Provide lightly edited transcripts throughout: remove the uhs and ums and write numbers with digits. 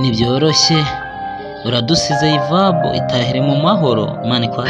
Nibyoroshye uradusize ivabo itahire mu mahoro Imana kwa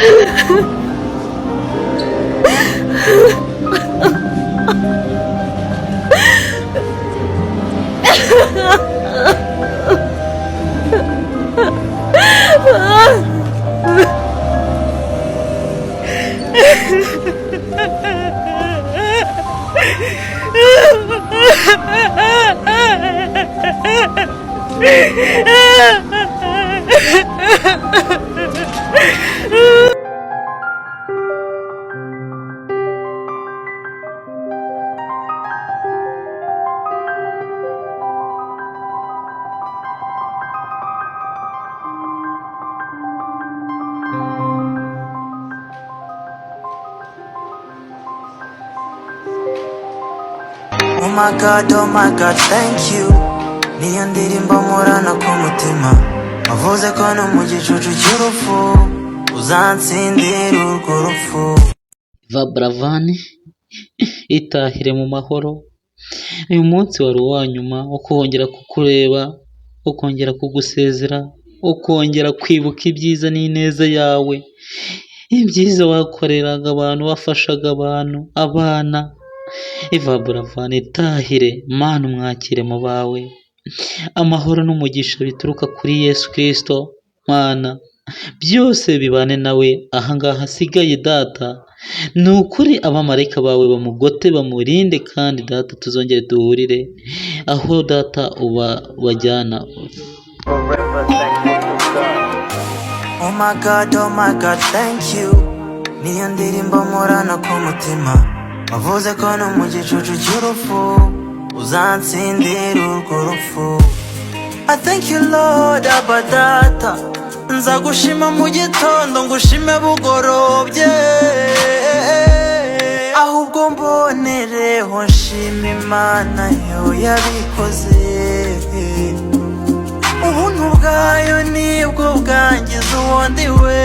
Oh my God, thank you. Niyo ndirimbo murana ku mutima. Wavuze ko no mu gicucu cy'urupfu uzansindira urwo rupfu. Yvan Bravan itahire mu mahoro. Uyu munsi wari uwanyuma wo kongera kukureba, ukongera kugusezera, ukongera kwibuka ibyiza n'ineza yawe, ibyiza wakoreraga abantu, wafashaga abantu, abana. Yvan Bravan itahire, Mana umwakire mu bawe, amahoro n'umugisha bituruka kuri Yesu Kristo. Mana byose bibane nawe ahangaha hasigaye data, ni ukuri abamarayika bawe bamugote bamurinde, kandi data tuzongere duhurire aho data uba bajyana. Oh my God, thank you. Niyo ndirimbo murana ku mutima. Wavuze ko no mu gicucu cy'urupfu uzansindira urwo rupfu. I thank you Lord Abba Data, nzagushima mu gitondo ngushime bugorobye, ahubwo mbonereho nshima Imana yo yabikoze. Ubuntu bwayo nibwo bwangiza uwo ndi we.